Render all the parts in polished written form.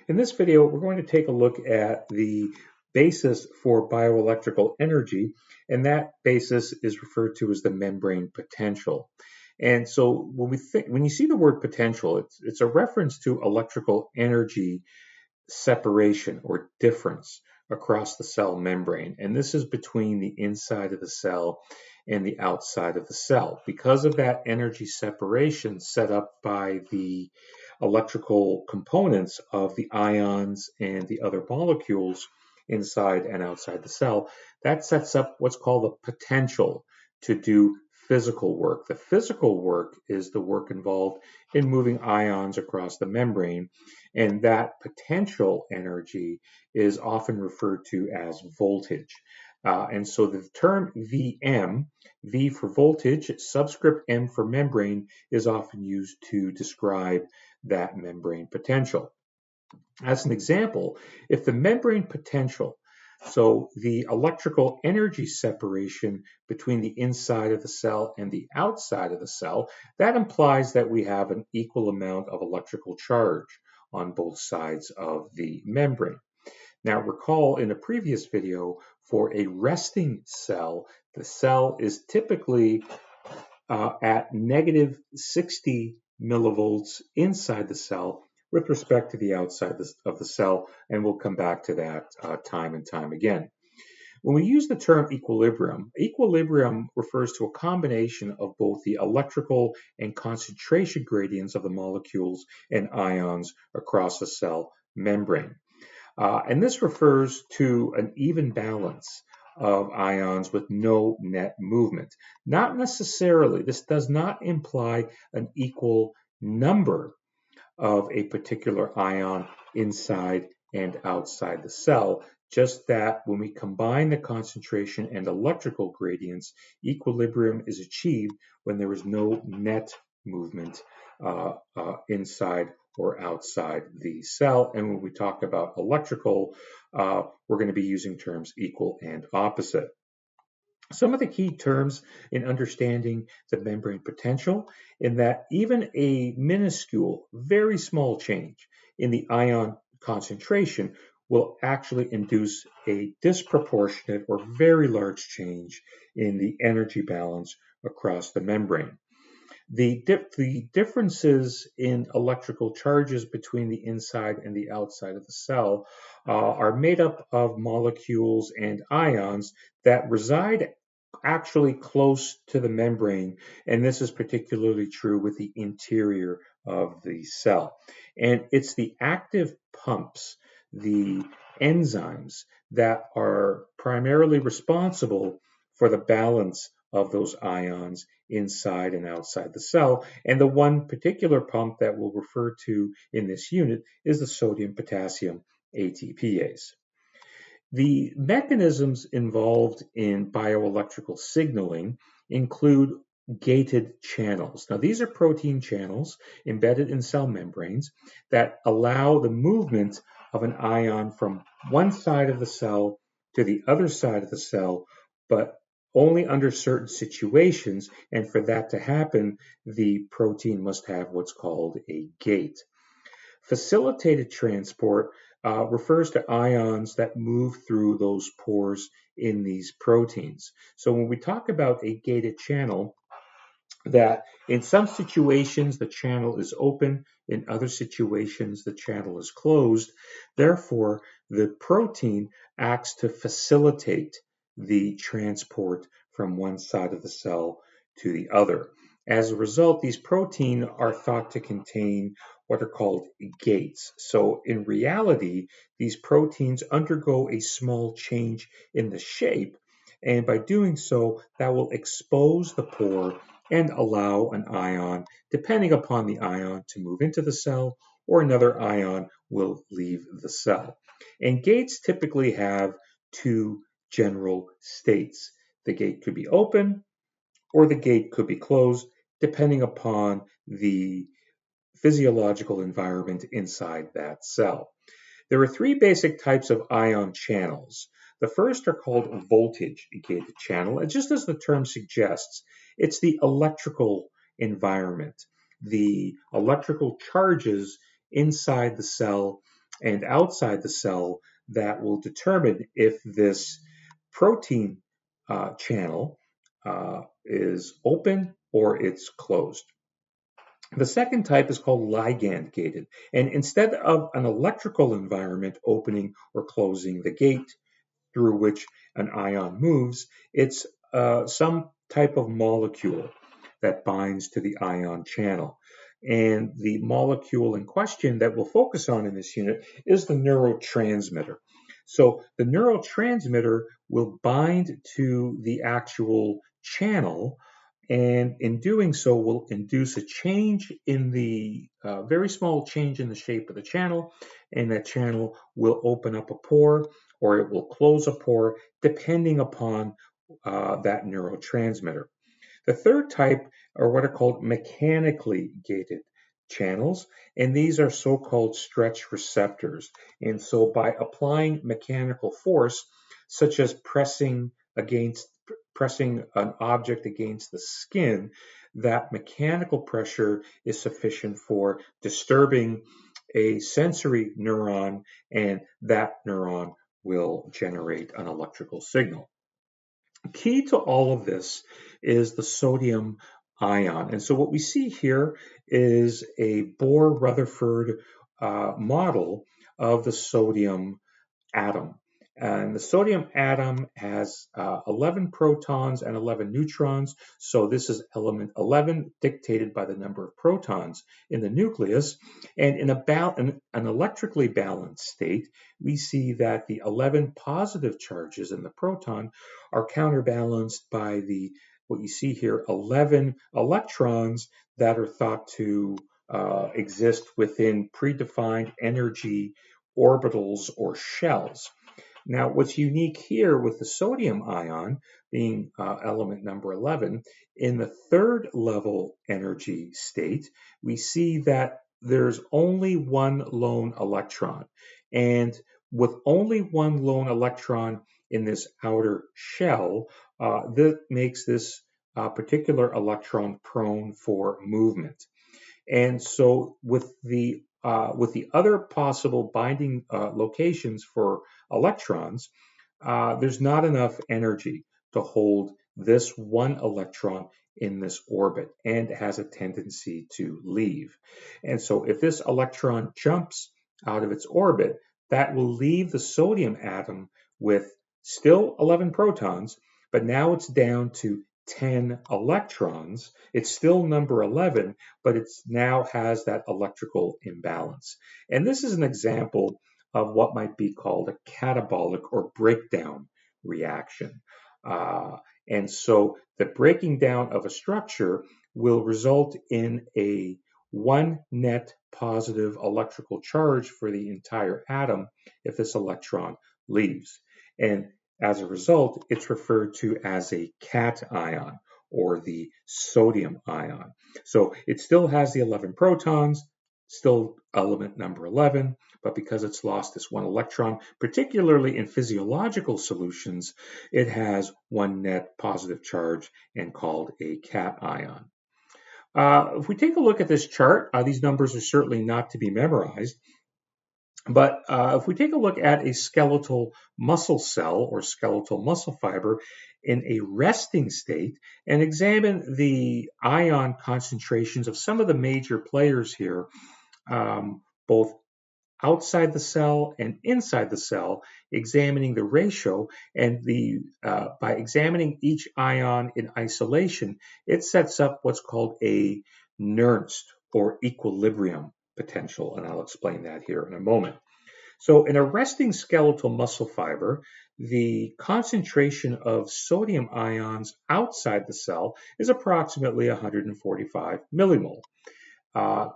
In this video, we're going to take a look at the basis for bioelectrical energy, and that basis is referred to as the membrane potential. And so when you see the word potential, it's a reference to electrical energy separation or difference across the cell membrane. And this is between the inside of the cell and the outside of the cell. Because of that energy separation set up by the electrical components of the ions and the other molecules inside and outside the cell, that sets up what's called the potential to do physical work. The physical work is the work involved in moving ions across the membrane, and that potential energy is often referred to as voltage. And so the term VM, V for voltage, subscript M for membrane, is often used to describe that membrane potential. As an example, if the membrane potential, so the electrical energy separation between the inside of the cell and the outside of the cell, that implies that we have an equal amount of electrical charge on both sides of the membrane. Now recall in a previous video, for a resting cell, the cell is typically at negative 60 millivolts inside the cell with respect to the outside of the cell, and we'll come back to that time and time again. When we use the term equilibrium, equilibrium refers to a combination of both the electrical and concentration gradients of the molecules and ions across the cell membrane. And this refers to an even balance of ions with no net movement. Not necessarily, this does not imply an equal number of a particular ion inside and outside the cell, just that when we combine the concentration and electrical gradients, equilibrium is achieved when there is no net movement inside or outside the cell. And when we talk about electrical, we're going to be using terms equal and opposite. Some of the key terms in understanding the membrane potential, in that even a minuscule, very small change in the ion concentration will actually induce a disproportionate or very large change in the energy balance across the membrane. The differences in electrical charges between the inside and the outside of the cell are made up of molecules and ions that reside actually close to the membrane, and this is particularly true with the interior of the cell. And it's the active pumps, the enzymes, that are primarily responsible for the balance of those ions inside and outside the cell. And the one particular pump that we'll refer to in this unit is the sodium-potassium ATPase. The mechanisms involved in bioelectrical signaling include gated channels. Now, these are protein channels embedded in cell membranes that allow the movement of an ion from one side of the cell to the other side of the cell, but only under certain situations, and for that to happen, the protein must have what's called a gate. Facilitated transport refers to ions that move through those pores in these proteins. So when we talk about a gated channel, that in some situations the channel is open, in other situations the channel is closed. Therefore, the protein acts to facilitate the transport from one side of the cell to the other. As a result, these proteins are thought to contain what are called gates. So in reality, these proteins undergo a small change in the shape, and by doing so, that will expose the pore and allow an ion, depending upon the ion, to move into the cell, or another ion will leave the cell. And gates typically have two general states. The gate could be open or the gate could be closed, depending upon the physiological environment inside that cell. There are three basic types of ion channels. The first are called voltage-gated channel, and just as the term suggests, it's the electrical environment. The electrical charges inside the cell and outside the cell that will determine if this protein channel is open or it's closed. The second type is called ligand gated. And instead of an electrical environment opening or closing the gate through which an ion moves, it's some type of molecule that binds to the ion channel. And the molecule in question that we'll focus on in this unit is the neurotransmitter. So the neurotransmitter will bind to the actual channel, and in doing so will induce a change in the very small change in the shape of the channel, and that channel will open up a pore or it will close a pore depending upon that neurotransmitter. The third type are what are called mechanically gated channels, and these are so-called stretch receptors. And so by applying mechanical force, such as pressing an object against the skin, that mechanical pressure is sufficient for disturbing a sensory neuron, and that neuron will generate an electrical signal. Key to all of this is the sodium ion. And so what we see here is a Bohr-Rutherford model of the sodium atom. And the sodium atom has 11 protons and 11 neutrons. So this is element 11 dictated by the number of protons in the nucleus. And in an electrically balanced state, we see that the 11 positive charges in the proton are counterbalanced by what you see here, 11 electrons that are thought to exist within predefined energy orbitals or shells. Now, what's unique here with the sodium ion being element number 11, in the third level energy state, we see that there's only one lone electron. And with only one lone electron in this outer shell, that makes this particular electron prone for movement. And so with the other possible binding locations for electrons, there's not enough energy to hold this one electron in this orbit, and it has a tendency to leave. And so if this electron jumps out of its orbit, that will leave the sodium atom with still 11 protons, but now it's down to 10 electrons. It's still number 11, but it now has that electrical imbalance. And this is an example of what might be called a catabolic or breakdown reaction. And so the breaking down of a structure will result in a one net positive electrical charge for the entire atom if this electron leaves. And as a result, it's referred to as a cation, or the sodium ion. So it still has the 11 protons, still element number 11, but because it's lost this one electron, particularly in physiological solutions, it has one net positive charge and called a cation. If we take a look at this chart, these numbers are certainly not to be memorized. But if we take a look at a skeletal muscle cell or skeletal muscle fiber in a resting state and examine the ion concentrations of some of the major players here, both outside the cell and inside the cell, examining the ratio, and by examining each ion in isolation, it sets up what's called a Nernst or equilibrium potential, and I'll explain that here in a moment. So in a resting skeletal muscle fiber, the concentration of sodium ions outside the cell is approximately 145 millimole,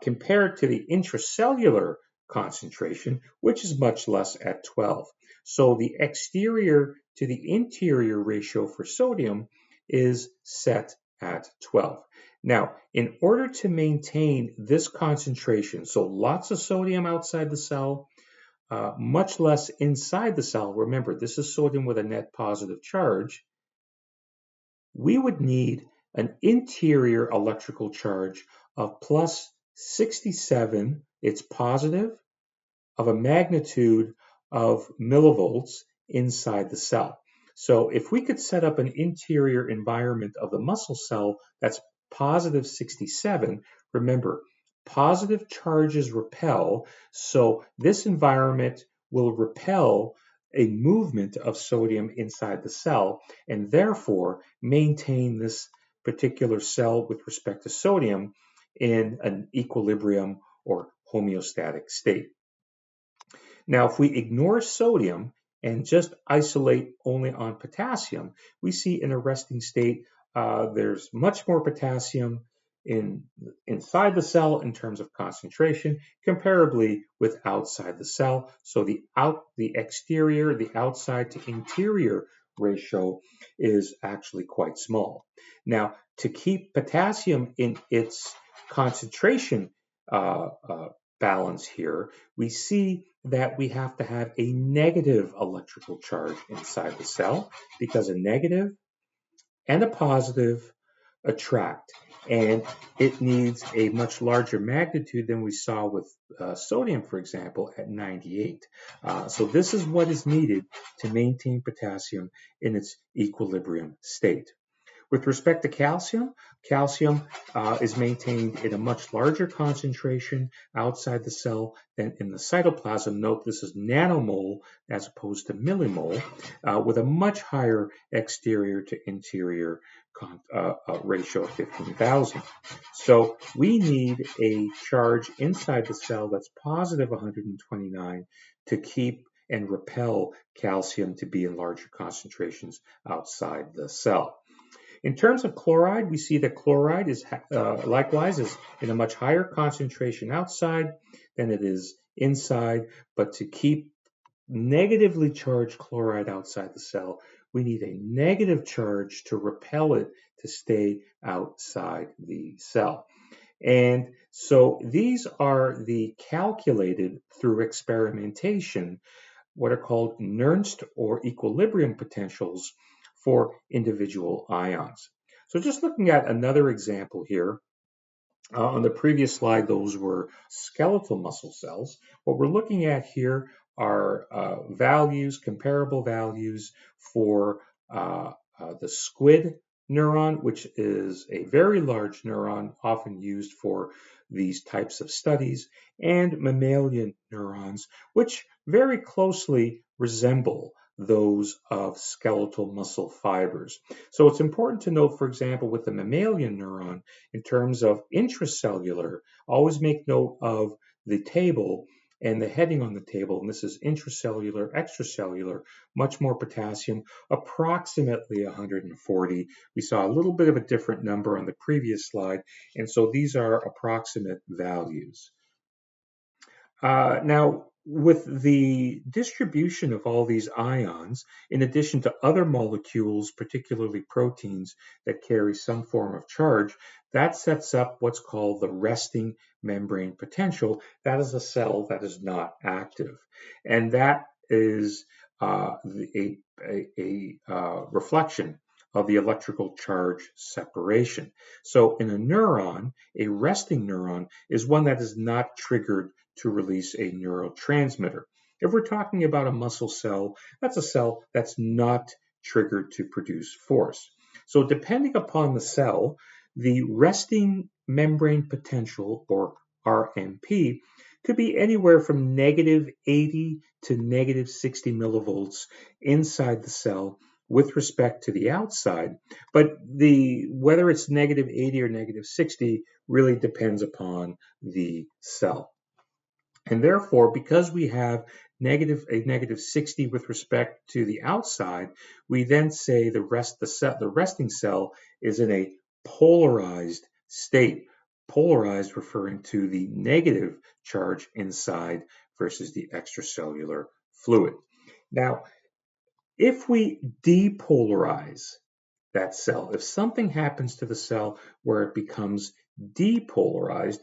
compared to the intracellular concentration, which is much less at 12. So the exterior to the interior ratio for sodium is set at 12. Now, in order to maintain this concentration, so lots of sodium outside the cell, much less inside the cell, remember this is sodium with a net positive charge, we would need an interior electrical charge of plus 67, it's positive, of a magnitude of millivolts inside the cell. So if we could set up an interior environment of the muscle cell that's positive 67, remember, positive charges repel, so this environment will repel a movement of sodium inside the cell and therefore maintain this particular cell with respect to sodium in an equilibrium or homeostatic state. Now, if we ignore sodium and just isolate only on potassium, we see in a resting state there's much more potassium inside the cell in terms of concentration, comparably with outside the cell. So the exterior, the outside to interior ratio is actually quite small. Now, to keep potassium in its concentration balance here, we see that we have to have a negative electrical charge inside the cell because a negative and a positive attract. And it needs a much larger magnitude than we saw with sodium, for example, at 98. So this is what is needed to maintain potassium in its equilibrium state. With respect to calcium, calcium is maintained in a much larger concentration outside the cell than in the cytoplasm. Note this is nanomole as opposed to millimole, with a much higher exterior to interior ratio of 15,000. So we need a charge inside the cell that's positive 129 to keep and repel calcium to be in larger concentrations outside the cell. In terms of chloride, we see that chloride is likewise is in a much higher concentration outside than it is inside, but to keep negatively charged chloride outside the cell, we need a negative charge to repel it to stay outside the cell. And so these are the calculated through experimentation, what are called Nernst or equilibrium potentials for individual ions. So just looking at another example here, on the previous slide, those were skeletal muscle cells. What we're looking at here are values, comparable values for the squid neuron, which is a very large neuron often used for these types of studies, and mammalian neurons, which very closely resemble those of skeletal muscle fibers. So it's important to note, for example, with the mammalian neuron, in terms of intracellular, always make note of the table and the heading on the table, and this is intracellular, extracellular, much more potassium, approximately 140. We saw a little bit of a different number on the previous slide, and so these are approximate values. Now, with the distribution of all these ions, in addition to other molecules, particularly proteins that carry some form of charge, that sets up what's called the resting membrane potential. That is a cell that is not active. And that is a reflection of the electrical charge separation. So in a neuron, a resting neuron is one that is not triggered to release a neurotransmitter. If we're talking about a muscle cell, that's a cell that's not triggered to produce force. So depending upon the cell, the resting membrane potential, or RMP, could be anywhere from negative 80 to negative 60 millivolts inside the cell with respect to the outside, but whether it's negative 80 or negative 60 really depends upon the cell. And therefore, because we have a negative 60 with respect to the outside, we then say the resting cell is in a polarized state. Polarized referring to the negative charge inside versus the extracellular fluid. Now, if we depolarize that cell, if something happens to the cell where it becomes depolarized,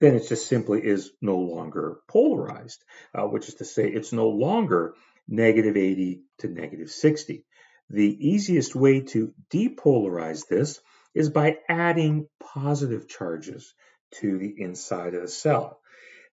then it just simply is no longer polarized, which is to say it's no longer negative 80 to negative 60. The easiest way to depolarize this is by adding positive charges to the inside of the cell.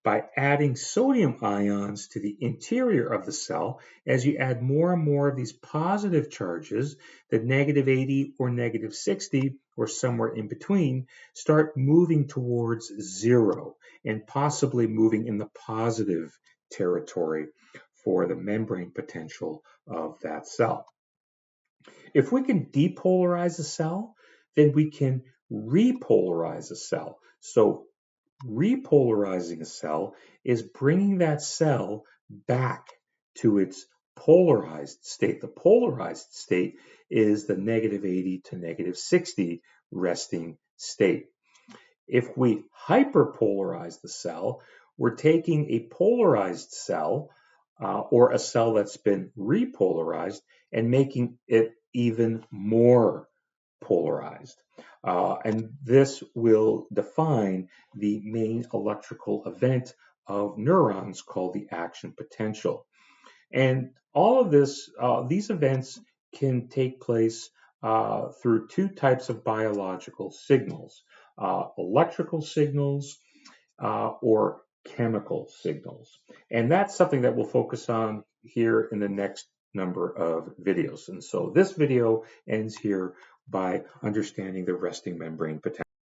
by adding sodium ions to the interior of the cell. As you add more and more of these positive charges, the -80 or -60 or somewhere in between start moving towards zero and possibly moving in the positive territory for the membrane potential of that cell. If we can depolarize a cell, then we can repolarize a cell. So repolarizing a cell is bringing that cell back to its polarized state. The polarized state is the -80 to -60 resting state. If we hyperpolarize the cell, we're taking a polarized cell or a cell that's been repolarized and making it even more polarized. And this will define the main electrical event of neurons called the action potential. And all of this, these events can take place through two types of biological signals, electrical signals or chemical signals. And that's something that we'll focus on here in the next number of videos. And so this video ends here by understanding the resting membrane potential.